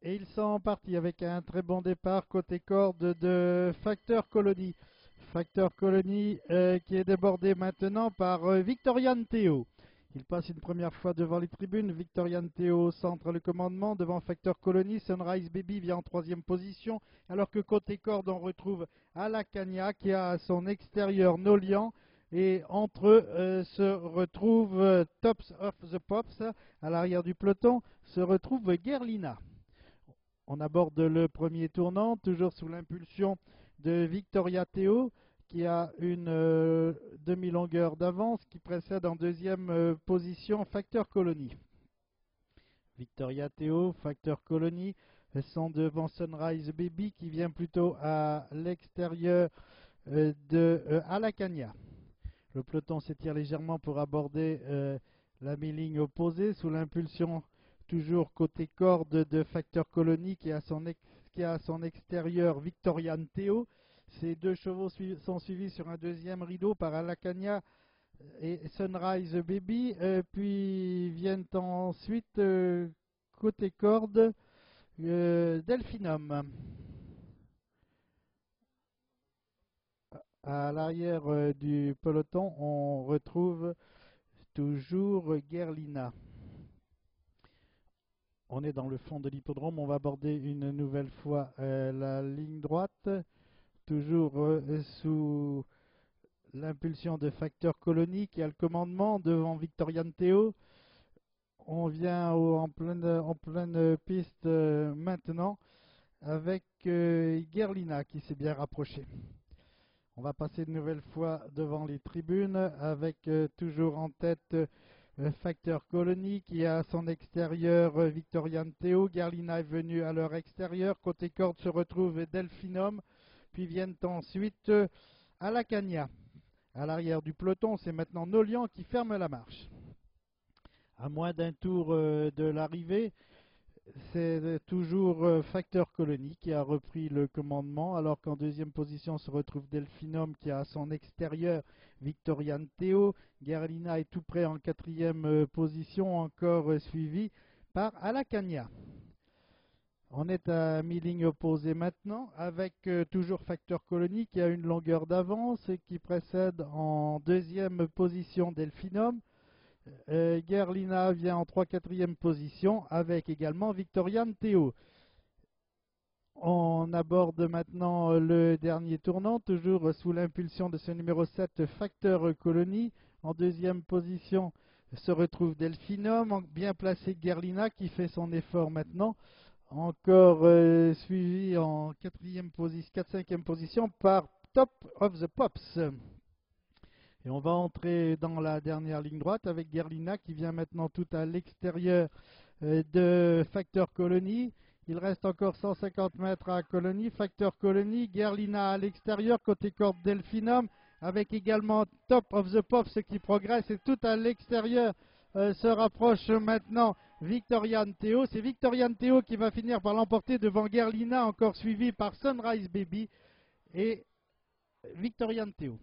Et ils sont partis avec un très bon départ côté corde de Facteur Colony. Facteur Colony qui est débordé maintenant par Victorian Théo. Il passe une première fois devant les tribunes. Victorian Théo centre le commandement devant Facteur Colony. Sunrise Baby vient en troisième position. Alors que côté corde, on retrouve Alacania qui a à son extérieur Nolian. Et entre eux se retrouve Tops of the Pops. À l'arrière du peloton se retrouve Guerlina. On aborde le premier tournant, toujours sous l'impulsion de Victoria Théo, qui a une demi-longueur d'avance, qui précède en deuxième position Facteur Colony. Victoria Théo, Facteur Colony sont devant Sunrise Baby, qui vient plutôt à l'extérieur de Alacania. Le peloton s'étire légèrement pour aborder la mi-ligne opposée, sous l'impulsion toujours côté corde de Facteur Colony qui a à son extérieur Victorian Théo. Ces deux chevaux sont suivis sur un deuxième rideau par Alacania et Sunrise Baby. Puis viennent ensuite côté corde Delphinum. À l'arrière du peloton, on retrouve toujours Guerlina. On est dans le fond de l'hippodrome, on va aborder une nouvelle fois la ligne droite, toujours sous l'impulsion de Facteur Colony qui a le commandement devant Victorian Théo. On vient en pleine piste maintenant avec Guerlina qui s'est bien rapproché. On va passer une nouvelle fois devant les tribunes avec toujours en tête Facteur Colony qui a à son extérieur Victorian Théo. Guerlina est venu à leur extérieur. Côté corde se retrouve Delphinum. Puis viennent ensuite Alacania. À l'arrière du peloton, c'est maintenant Nolian qui ferme la marche. À moins d'un tour de l'arrivée, c'est toujours Facteur Colony qui a repris le commandement, alors qu'en deuxième position se retrouve Delphinum qui a à son extérieur Victorian Théo. Guerlina est tout près en quatrième position, encore suivi par Alacania. On est à mi-ligne opposée maintenant, avec toujours Facteur Colony qui a une longueur d'avance et qui précède en deuxième position Delphinum. Guerlina vient en 3-4e position avec également Victorian Théo. On aborde maintenant le dernier tournant, toujours sous l'impulsion de ce numéro 7, Facteur Colony. En deuxième position se retrouve Delphinum, bien placé Guerlina qui fait son effort maintenant. Encore suivi en 4-5e position par Top of the Pops. Et on va entrer dans la dernière ligne droite avec Guerlina qui vient maintenant tout à l'extérieur de Facteur Colony. Il reste encore 150 mètres à Colony. Facteur Colony, Guerlina à l'extérieur, côté corde Delphinum, avec également Top of the Pops qui progresse et tout à l'extérieur se rapproche maintenant Victorian Théo. C'est Victorian Théo qui va finir par l'emporter devant Guerlina, encore suivi par Sunrise Baby et Victorian Théo.